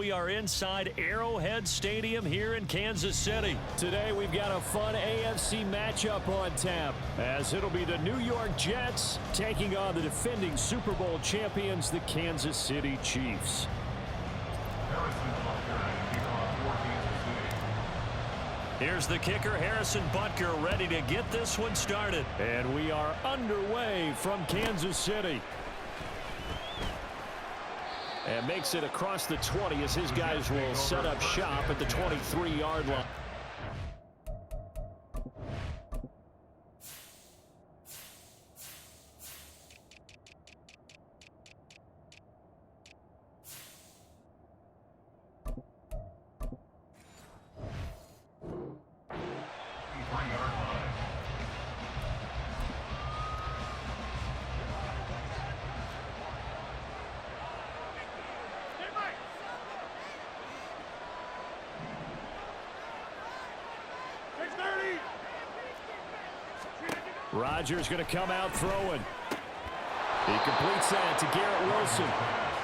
we are inside Arrowhead Stadium here in Kansas City. Today we've got a fun AFC matchup on tap, as it'll be the New York Jets taking on the defending Super Bowl champions, the Kansas City Chiefs. Here's the kicker, Harrison Butker, ready to get this one started. And we are underway from Kansas City. And makes it across the 20 as his guys will set up shop at the 23-yard line. Rodgers going to come out throwing. He completes that to Garrett Wilson.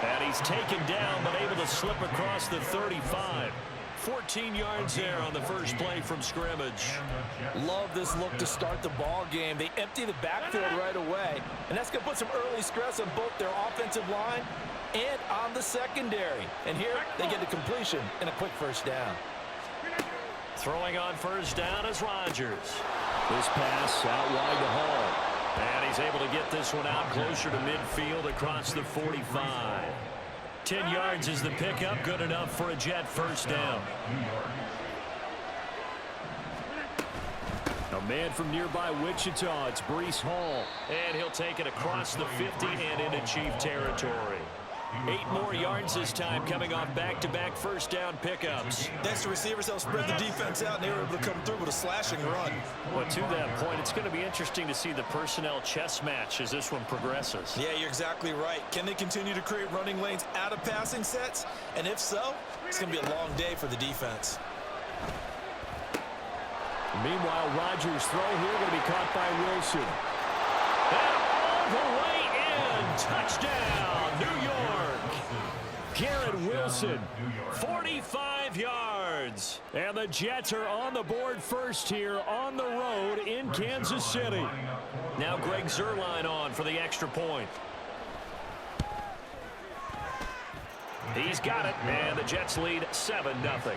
And he's taken down, but able to slip across the 35. 14 yards there on the first play from scrimmage. Love this look to start the ball game. They empty the backfield right away, and that's going to put some early stress on both their offensive line and on the secondary. And here they get the completion and a quick first down. Throwing on first down is Rodgers. This pass out wide to Hall. And he's able to get this one out closer to midfield across the 45. 10 yards is the pickup, good enough for a Jet first down. A man from nearby Wichita, it's Breece Hall. And he'll take it across the 50 and into Chief territory. 8 more yards this time, coming off back-to-back first down pickups. Thanks to receivers, they'll spread the defense out, and they were able to come through with a slashing run. But to that point, it's going to be interesting to see the personnel chess match as this one progresses. Yeah, you're exactly right. Can they continue to create running lanes out of passing sets? And if so, it's going to be a long day for the defense. Meanwhile, Rodgers' throw here going to be caught by Wilson. And all the way in. Touchdown, New York. Garrett Wilson, 45 yards. And the Jets are on the board first here on the road in Kansas City. Now Greg Zuerlein on for the extra point. He's got it, and the Jets lead 7-0.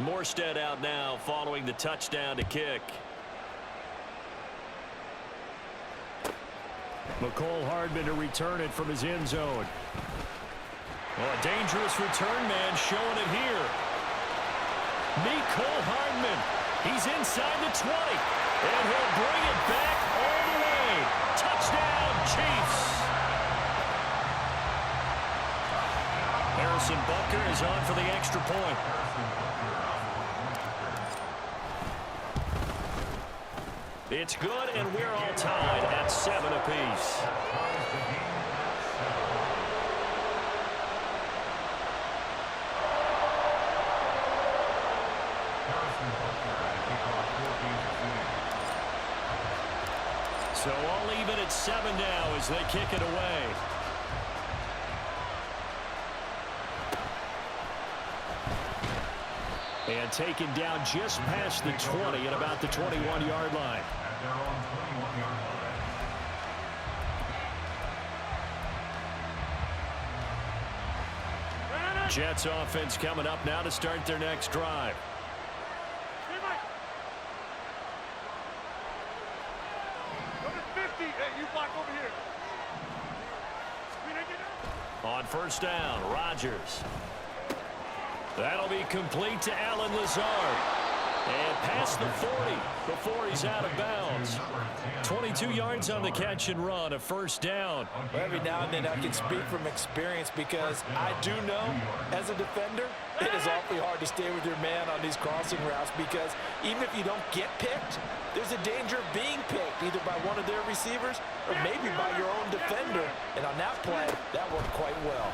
Morstead out now following the touchdown to kick. McCole Hardman to return it from his end zone. Well, a dangerous return man showing it here. Mecole Hardman. He's inside the 20. And he'll bring it back all the way. Touchdown, Chiefs. Harrison Butker is on for the extra point. It's good, and we're all tied at 7 apiece. So all even at 7 now as they kick it away. And taken down just past the 20 at about the 21-yard line. Jets offense coming up now to start their next drive. On first down, Rodgers. That'll be complete to Allen Lazard. And past the 40 before he's out of bounds. 22 yards on the catch and run, a first down. Well, every now and then I can speak from experience because I do know as a defender it is awfully hard to stay with your man on these crossing routes because even if you don't get picked, there's a danger of being picked either by one of their receivers or maybe by your own defender. And on that play, that worked quite well.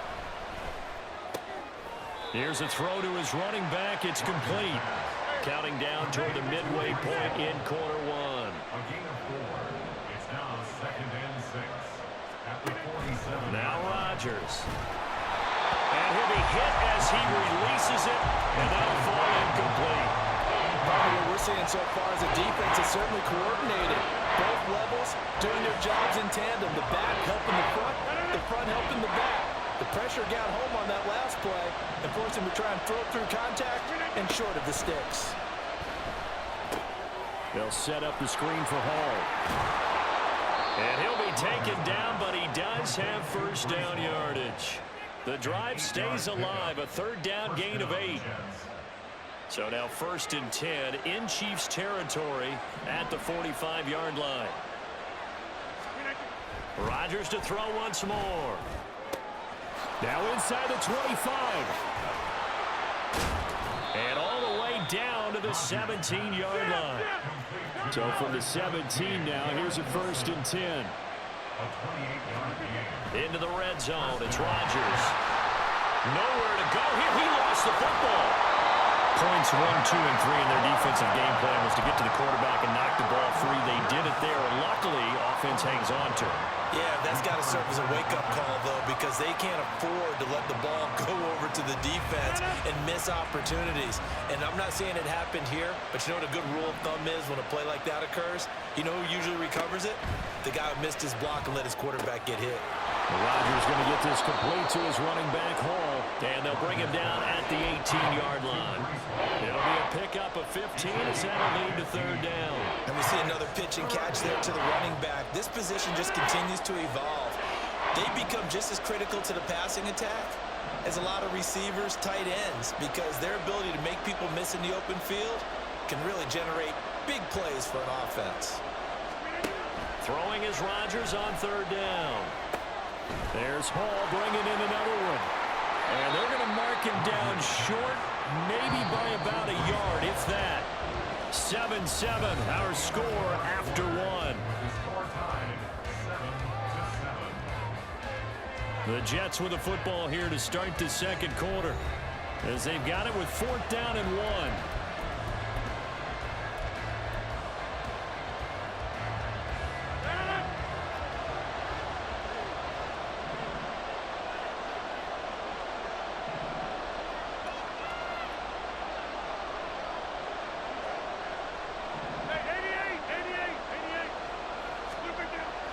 Here's a throw to his running back. It's complete. Counting down toward the midway point in quarter one. Rodgers. And he'll be hit as he releases it, and that'll fall incomplete. What we're seeing so far as a defense is certainly coordinated. Both levels doing their jobs in tandem. The back helping the front helping the back. The pressure got home on that last play and forced him to try and throw through contact and short of the sticks. They'll set up the screen for Hall. And he'll be taken down, but he does have first down yardage. The drive stays alive, a third down gain of 8. So now 1st and 10 in Chiefs territory at the 45-yard line. Rodgers to throw once more. Now inside the 25. And all the way down to the 17-yard line. So from the 17 now, here's a 1st and 10. Into the red zone, it's Rodgers. Nowhere to go here. He lost the football. Points 1, 2, and 3 in their defensive game plan was to get to the quarterback and knock the ball free. They did it there. Luckily, offense hangs on to him. Yeah, that's got to serve as a wake-up call, though, because they can't afford to let the ball go over to the defense and miss opportunities. And I'm not saying it happened here, but you know what a good rule of thumb is when a play like that occurs? You know who usually recovers it? The guy who missed his block and let his quarterback get hit. Rodgers going to get this complete to his running back, Hall. And they'll bring him down at the 18-yard line. It'll be a pickup of 15 as that'll lead to third down. And we see another pitch and catch there to the running back. This position just continues to evolve. They become just as critical to the passing attack as a lot of receivers, tight ends, because their ability to make people miss in the open field can really generate big plays for an offense. Throwing is Rodgers on third down. There's Hall bringing in another one. And they're going to mark him down short, maybe by about a yard, if that. 7-7, our score after 1. The Jets with the football here to start the second quarter, as they've got it with 4th down and 1.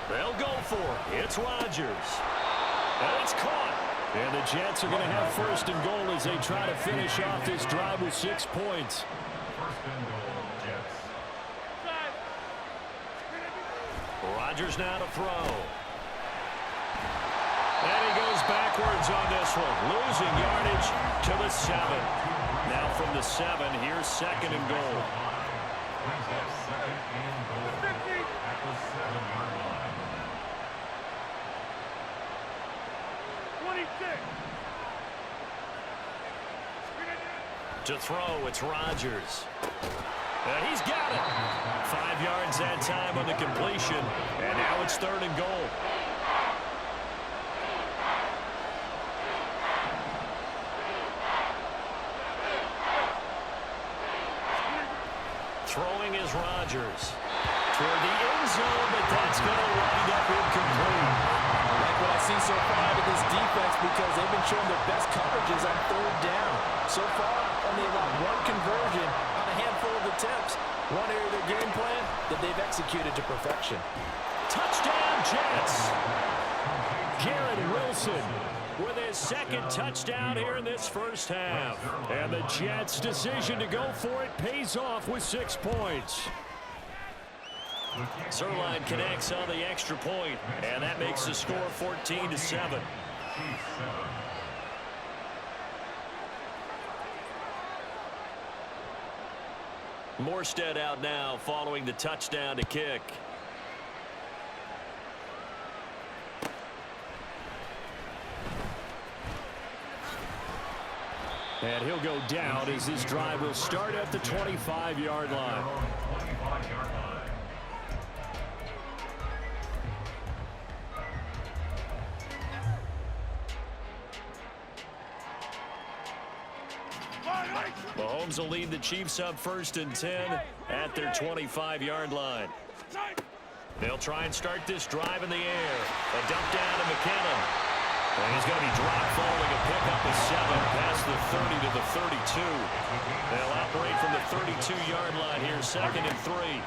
They'll go for it. It's Rodgers. And it's caught. And the Jets are going to have 1st and goal as they try to finish off this drive with 6 points. Rodgers now to throw. And he goes backwards on this one. Losing yardage to the 7. Now from the 7, here's 2nd and goal. To throw, it's Rodgers. And he's got it. 5 yards that time on the completion. And now it's 3rd and goal. Throwing is Rodgers. Toward the end zone, but that's going to wind up incomplete. Like what I've seen so far out of this defense, because they've been showing their best coverages on 3rd down. So far, only allowed 1 conversion on a handful of attempts. One area of their game plan that they've executed to perfection. Touchdown, Jets. Garrett Wilson with his 2nd touchdown here in this first half. And the Jets' decision to go for it pays off with 6 points. Zuerlein connects on the extra point, and that makes the score 14-7. Morstead out now following the touchdown to kick. And he'll go down as this drive will start at the 25-yard line. Mahomes will lead the Chiefs up 1st and 10 at their 25-yard line. They'll try and start this drive in the air. A dump down to McKinnon. And he's going to be dropped following a pickup of 7 past the 30 to the 32. They'll operate from the 32-yard line here, 2nd and 3.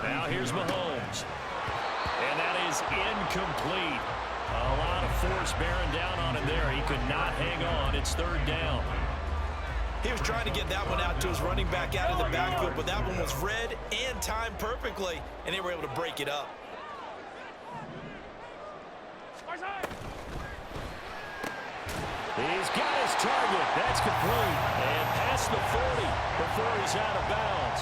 Now here's Mahomes. And that is incomplete. A lot of force bearing down on him there. He could not hang on. It's 3rd down. He was trying to get that one out to his running back out of the backfield, but that one was read and timed perfectly, and they were able to break it up. He's got his target. That's complete. And past the 40 before he's out of bounds.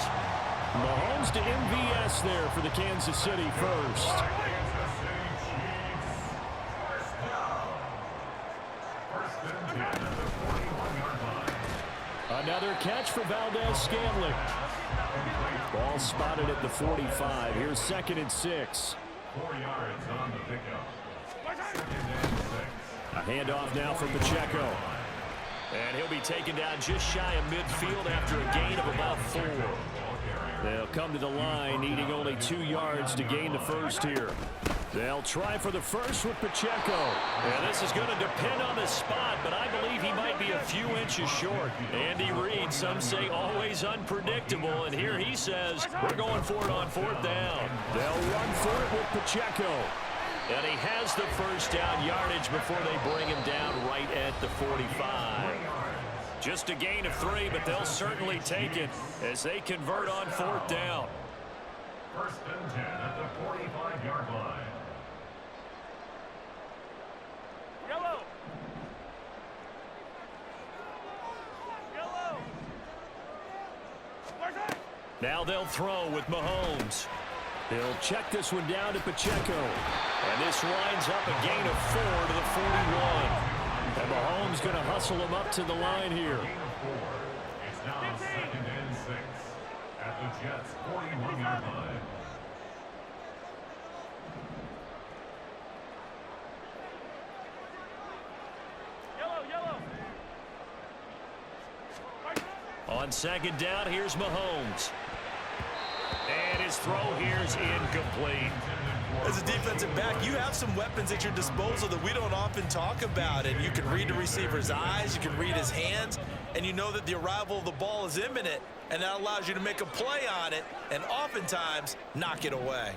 Mahomes to MVS there for the Kansas City first. Another catch for Valdez-Scantling. Ball spotted at the 45. Here's 2nd and 6. 4 yards on the pickup. A handoff now for Pacheco. And he'll be taken down just shy of midfield after a gain of about 4. They'll come to the line, needing only 2 yards to gain the first here. They'll try for the first with Pacheco. And this is going to depend on the spot, but I believe he might be a few inches short. Andy Reid, some say always unpredictable, and here he says we're going for it on 4th down. They'll run for it with Pacheco. And he has the first down yardage before they bring him down right at the 45. Just a gain of 3, but they'll certainly take it as they convert on 4th down. 1st and 10 at the 45-yard line. Yellow. Yellow. Now they'll throw with Mahomes. He'll check this one down to Pacheco. And this winds up a gain of 4 to the 41. And Mahomes going to hustle him up to the line here. Gain of 4. It's now 2nd and 6 at the Jets' 41-yard line. Yellow. On 2nd down, here's Mahomes. And his throw here is incomplete. As a defensive back, you have some weapons at your disposal that we don't often talk about. And you can read the receiver's eyes, you can read his hands, and you know that the arrival of the ball is imminent. And that allows you to make a play on it and oftentimes knock it away.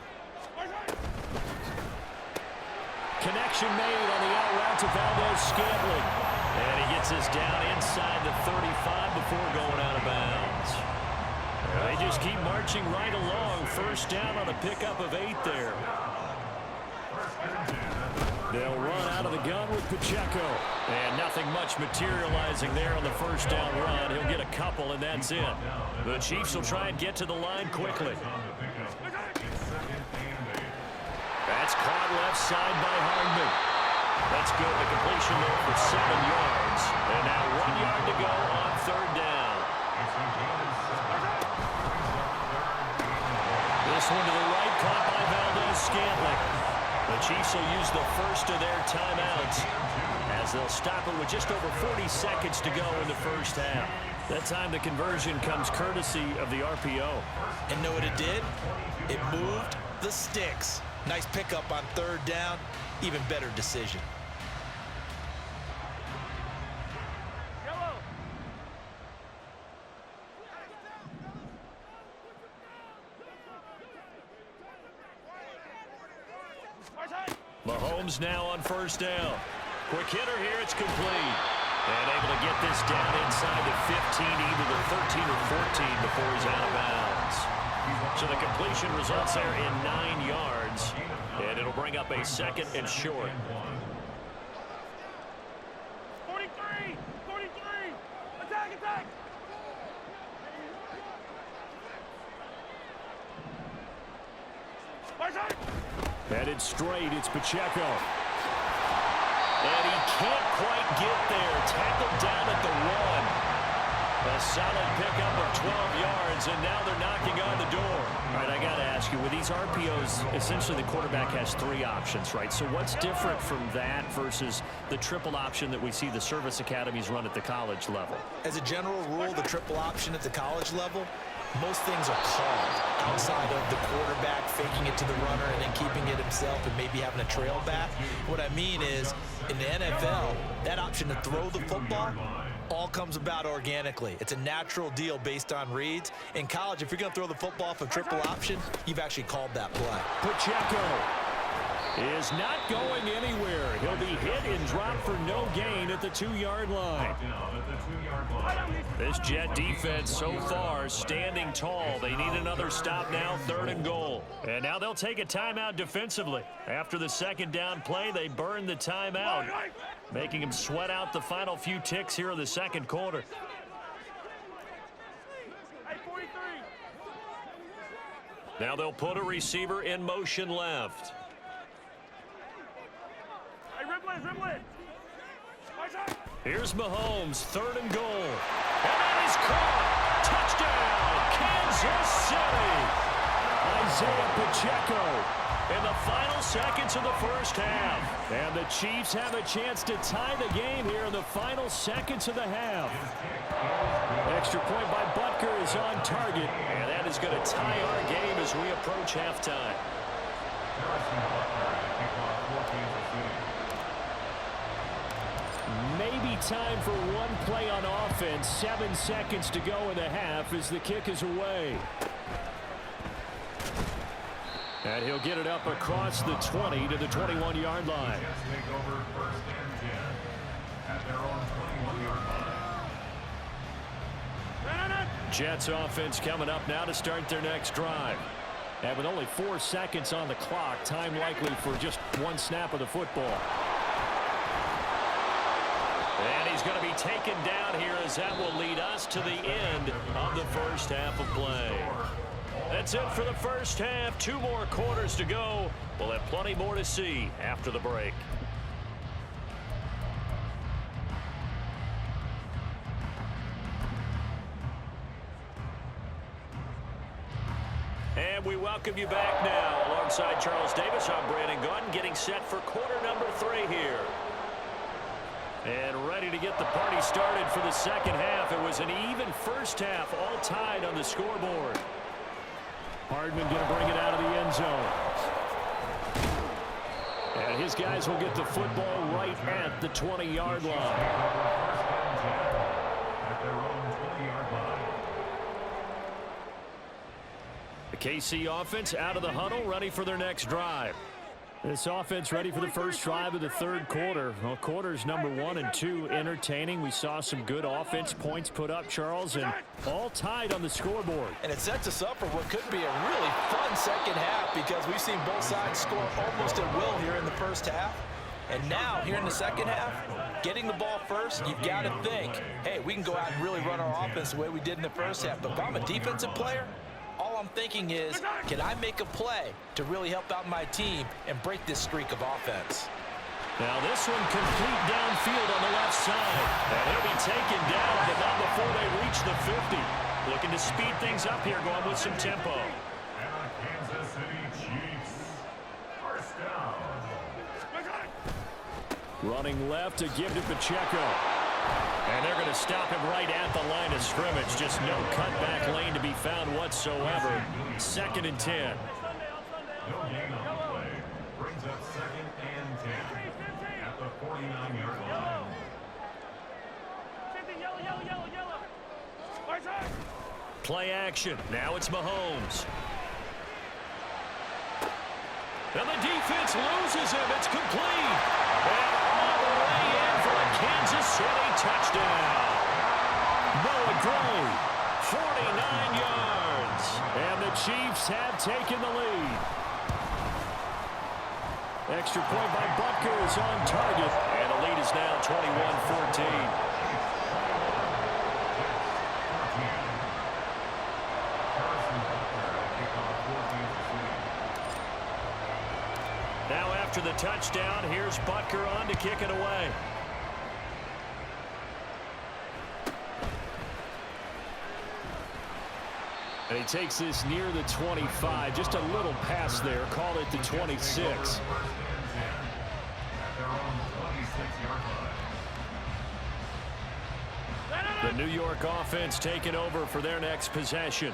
Connection made on the out route to Valdez-Scantling. And he gets us down inside the 35 before going out of bounds. They just keep marching right along. First down on a pickup of 8 there. They'll run out of the gun with Pacheco. And nothing much materializing there on the first down run. He'll get a couple, and that's it. The Chiefs will try and get to the line quickly. That's caught left side by Hardman. That's good. The completion there for 7 yards. And now 1 yard to go on 3rd down. This one to the right, caught by Valdez-Scantling. The Chiefs will use the first of their timeouts as they'll stop it with just over 40 seconds to go in the first half. That time the conversion comes courtesy of the RPO. And know what it did? It moved the sticks. Nice pickup on 3rd down. Even better decision. Mahomes now on first down. Quick hitter here, it's complete. And able to get this down inside the 15, either the 13 or 14 before he's out of bounds. So the completion results there in 9 yards. And it'll bring up a 2nd and short. 43. Attack. Headed straight, it's Pacheco. And he can't quite get there. Tackled down at the 1. A solid pickup of 12 yards, and now they're knocking on the door. All right, I got to ask you, with these RPOs, essentially the quarterback has 3 options, right? So what's different from that versus the triple option that we see the service academies run at the college level? As a general rule, the triple option at the college level, most things are called outside of the quarterback faking it to the runner and then keeping it himself and maybe having a trail back. What I mean is, in the NFL, that option to throw the football all comes about organically. It's a natural deal based on reads. In college, if you're going to throw the football for triple option, you've actually called that play. Pacheco is not going anywhere. He'll be hit and dropped for no gain at the 2-yard line. This Jet defense so far standing tall. They need another stop now, 3rd and goal. And now they'll take a timeout defensively. After the second down play, they burn the timeout, making them sweat out the final few ticks here in the second quarter. Now they'll put a receiver in motion left. Here's Mahomes, 3rd and goal. And that is caught. Touchdown, Kansas City. Isaiah Pacheco in the final seconds of the first half. And the Chiefs have a chance to tie the game here in the final seconds of the half. Extra point by Butker is on target. And that is going to tie our game as we approach halftime. Maybe time for one play on offense. 7 seconds to go in the half as the kick is away. And he'll get it up across the 20 to the 21-yard line. Jets offense coming up now to start their next drive. And with only 4 seconds on the clock, time likely for just one snap of the football. And he's going to be taken down here as that will lead us to the end of the first half of play. That's it for the first half. 2 more quarters to go. We'll have plenty more to see after the break. And we welcome you back now. Alongside Charles Davis, I'm Brandon Gaudin, getting set for quarter number 3 here. And ready to get the party started for the second half. It was an even first half, all tied on the scoreboard. Hardman going to bring it out of the end zone. And his guys will get the football right at the 20-yard line. The KC offense out of the huddle, ready for their next drive. This offense ready for the first drive of the third quarter. Well, quarters number 1 and 2 entertaining. We saw some good offense points put up, Charles, and all tied on the scoreboard. And it sets us up for what could be a really fun second half because we've seen both sides score almost at will here in the first half. And now, here in the second half, getting the ball first, you've got to think, hey, we can go out and really run our offense the way we did in the first half. But if I'm a defensive player, all I'm thinking is, can I make a play to really help out my team and break this streak of offense? Now this one complete downfield on the left side. And he'll be taken down, but not before they reach the 50. Looking to speed things up here, going with some tempo. And the Kansas City Chiefs. First down. Running left to give to Pacheco. And they're going to stop him right at the line of scrimmage. Just no cutback lane to be found whatsoever. 2nd and 10. No gain on the play. Brings up 2nd and 10 at the 49-yard line. Play action. Now it's Mahomes. And the defense loses him. It's complete. And all the way in for a Kansas City touchdown. Noah Gray, 49 yards. And the Chiefs have taken the lead. Extra point by Butker is on target. And the lead is now 21-14. Now after the touchdown, here's Butker on to kick it away. And he takes this near the 25, just a little pass there, call it the 26. The New York offense taking over for their next possession.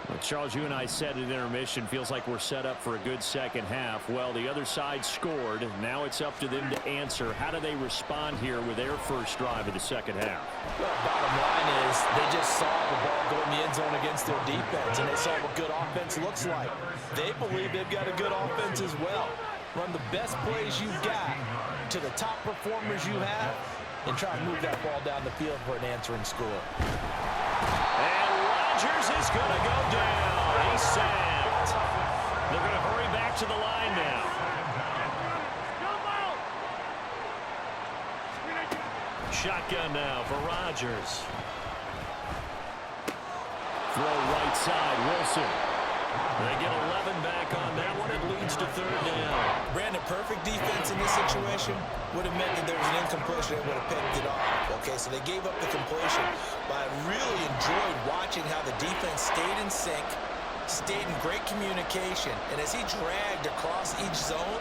Well, Charles, you and I said at intermission, feels like we're set up for a good second half. Well, the other side scored. Now it's up to them to answer. How do they respond here with their first drive of the second half? Well, bottom line is they just saw the ball go in the end zone against their defense, and they saw what good offense looks like. They believe they've got a good offense as well. Run the best plays you've got to the top performers you have, and try to move that ball down the field for an answering score. And Rodgers is going to go down. He's sacked. They're going to hurry back to the line now. Shotgun now for Rodgers. Throw right side, Wilson. They get 11 back on that one. It leads to third down. Brandon, perfect defense in this situation would have meant that there was an incompletion and would have picked it off. Okay, so they gave up the completion, but I really enjoyed watching how the defense stayed in sync, stayed in great communication, and as he dragged across each zone,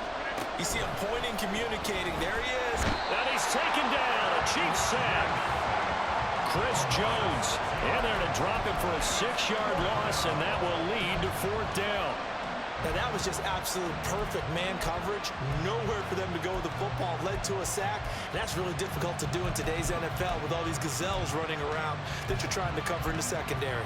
you see him pointing, communicating. There he is. And he's taken down. A Chiefs sack. Chris Jones in there to drop him for a 6-yard loss, and that will lead to fourth down. Now that was just absolute perfect man coverage. Nowhere for them to go with the football. Led to a sack. And that's really difficult to do in today's NFL with all these gazelles running around that you're trying to cover in the secondary.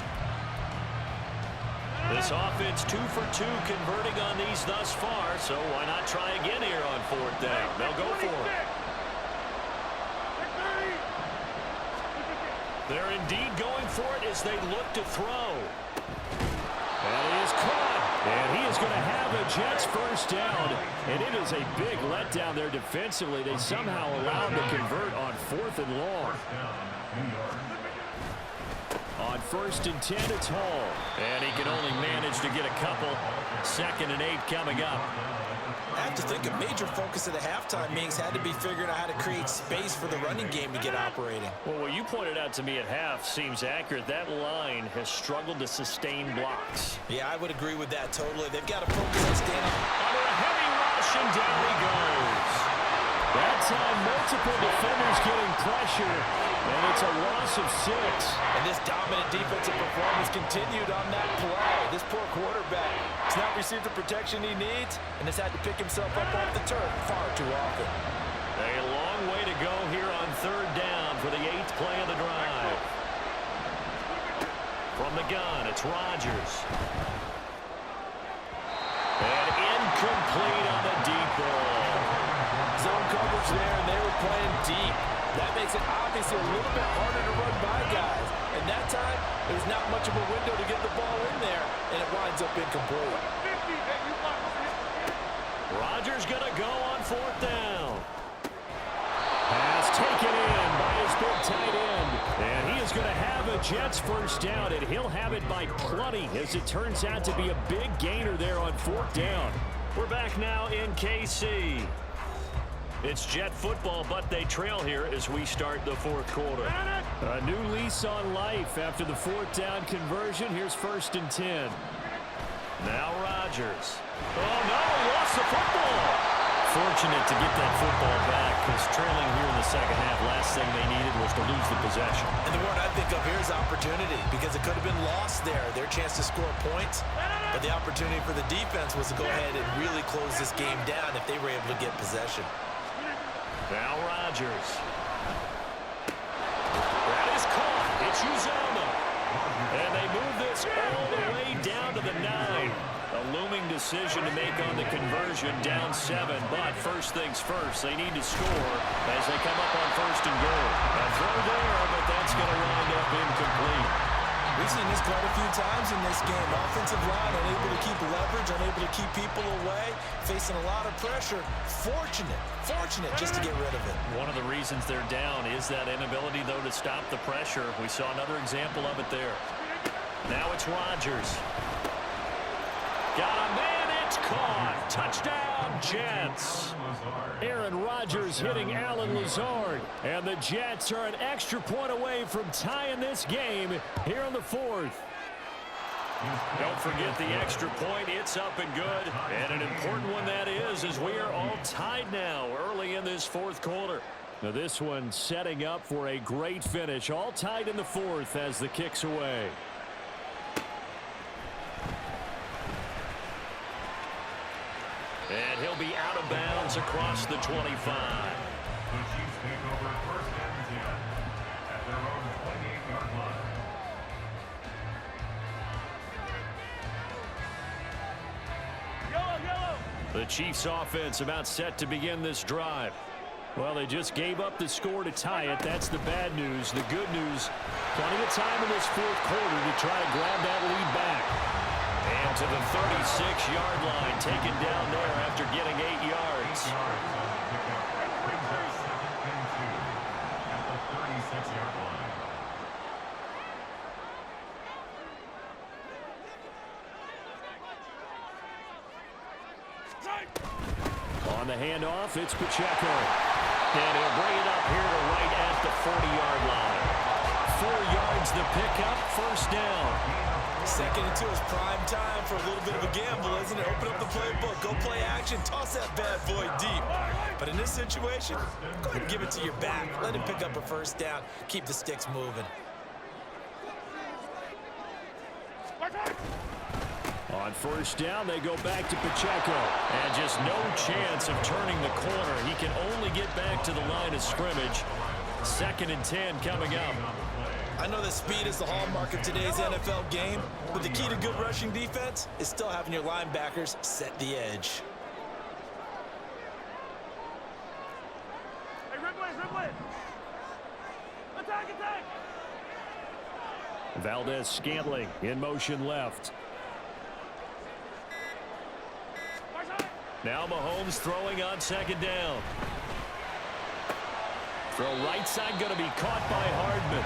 This offense 2 for 2 converting on these thus far, so why not try again here on fourth down? They'll go for it. They're indeed going for it as they look to throw. And he is caught. And he is going to have a Jets first down. And it is a big letdown there defensively. They somehow allowed him to convert on 4th and long. On 1st and 10, it's Hall. And he can only manage to get a couple. 2nd and 8 coming up. I have to think a major focus of the halftime meetings had to be figuring out how to create space for the running game to get operating. Well, what you pointed out to me at half seems accurate. That line has struggled to sustain blocks. Yeah, I would agree with that totally. They've got to focus on standing under a heavy rush, and down he goes. That time, multiple defenders getting pressure, and it's a loss of 6. And this dominant defensive performance continued on that play. This poor quarterback has not received the protection he needs and has had to pick himself up off the turf far too often. A long way to go here on third down for the 8th play of the drive. From the gun, it's Rodgers. And incomplete on the deep ball. Zone coverage there, and they were playing deep. That makes it obviously a little bit harder to run by guys. And that time, there's not much of a window to get the ball in there, and it winds up incomplete. Rodgers going to go on 4th down. Pass taken in by his big tight end. And he is going to have a Jets first down, and he'll have it by plenty as it turns out to be a big gainer there on 4th down. We're back now in KC. It's Jet football, but they trail here as we start the 4th quarter. A new lease on life after the 4th down conversion. Here's 1st and 10. Now Rodgers. Oh, no, he lost the football. Fortunate to get that football back because trailing here in the second half, last thing they needed was to lose the possession. And the word I think of here is opportunity because it could have been lost there, their chance to score points. But the opportunity for the defense was to go ahead and really close this game down if they were able to get possession. Now Rodgers. That is caught. It's Uzomah. And they move this all the way down to the 9. A looming decision to make on the conversion, down 7. But first things first, they need to score as they come up on 1st and goal. A throw there, but that's going to wind up incomplete. We've seen this quite a few times in this game. Offensive line unable to keep leverage, unable to keep people away, facing a lot of pressure. Fortunate just to get rid of it. One of the reasons they're down is that inability, though, to stop the pressure. We saw another example of it there. Now it's Rodgers. Got a man, it's caught. Touchdown, Jets. Aaron Rodgers hitting Allen Lazard. And the Jets are an extra point away from tying this game here in the 4th. Don't forget the extra point. It's up and good. And an important one that is, as we are all tied now early in this 4th quarter. Now this one setting up for a great finish. All tied in the 4th as the kick's away. And he'll be out of bounds across the 25. The Chiefs take over first and 10 at their own 28-yard line. Yellow, yellow. The Chiefs offense about set to begin this drive. Well, they just gave up the score to tie it. That's the bad news. The good news, plenty of time in this fourth quarter to try to grab that lead back. And to the 36-yard line, taken down there after getting 8 yards. Brings up second and 2 at the 36-yard line. On the handoff, it's Pacheco. And he'll bring it up here to right at the 40-yard line. 4 yards the pickup, first down. Second and 2 is prime time for a little bit of a gamble, isn't it? Open up the playbook, go play action, toss that bad boy deep. But in this situation, go ahead and give it to your back. Let him pick up a first down. Keep the sticks moving. On first down, they go back to Pacheco. And just no chance of turning the corner. He can only get back to the line of scrimmage. Second and 10 coming up. I know that speed is the hallmark of today's NFL game, but the key to good rushing defense is still having your linebackers set the edge. Hey, Ripley. Attack, attack. Valdez-Scantling in motion left. Now Mahomes throwing on second down. Throw right side going to be caught by Hardman.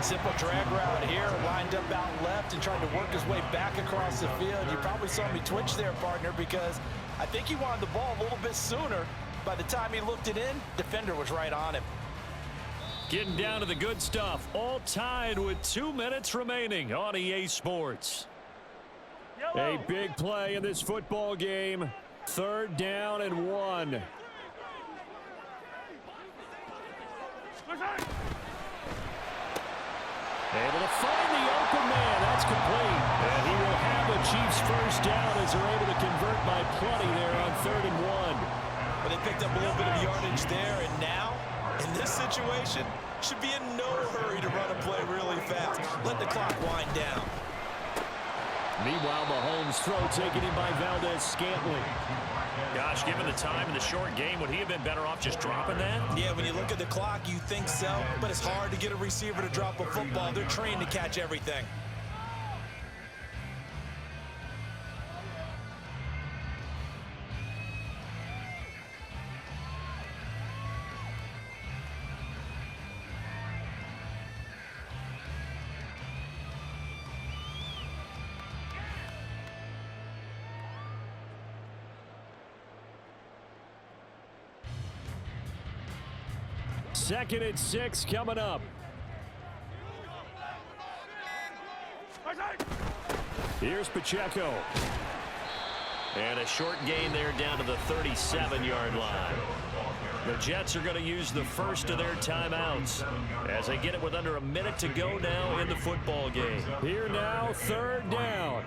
Simple drag route here, lined up out left and trying to work his way back across the field. You probably saw me twitch there, partner, because I think he wanted the ball a little bit sooner. By the time he looked it in, defender was right on him. Getting down to the good stuff. All tied with 2 minutes remaining on EA Sports. Yellow. A big play in this football game. Third down and 1. Able to find the open man. That's complete. And he will have a Chiefs first down as they're able to convert by plenty there on 3rd and 1. But they picked up a little bit of yardage there, and now, in this situation, should be in no hurry to run a play really fast. Let the clock wind down. Meanwhile, Mahomes' throw taken in by Valdez-Scantling. Gosh, given the time in the short game, would he have been better off just dropping that? Yeah, when you look at the clock, you think so, but it's hard to get a receiver to drop a football. They're trained to catch everything. Second and 6 coming up. Here's Pacheco. And a short gain there down to the 37-yard line. The Jets are going to use the first of their timeouts as they get it with under a minute to go now in the football game. Here now, 3rd down.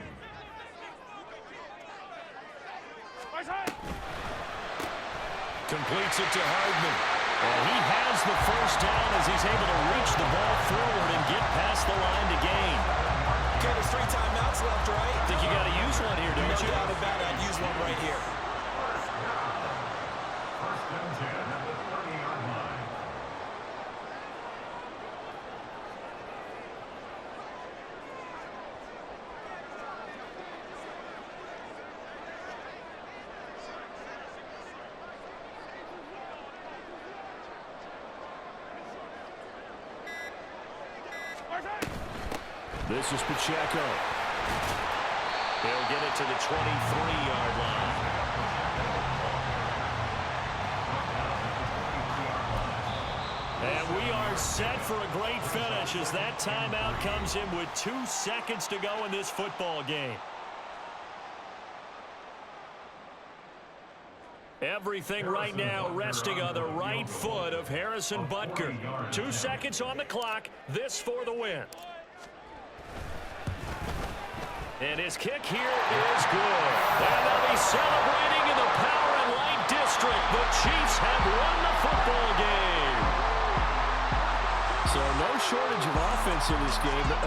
Completes it to Hardman. And he has the first down as he's able to reach the ball forward and get past the line to gain. Okay, there's 3 timeouts left, right? Think you got to use one here, don't you? No doubt about it. I'd use one right here. First and 10 at the 30-yard line. This is Pacheco. He'll get it to the 23-yard line. And we are set for a great finish as that timeout comes in with 2 seconds to go in this football game. Everything right now resting on the right foot of Harrison Butker. 2 seconds on the clock. This for the win. And his kick here is good. And they'll be celebrating in the So no shortage of offense in this game, but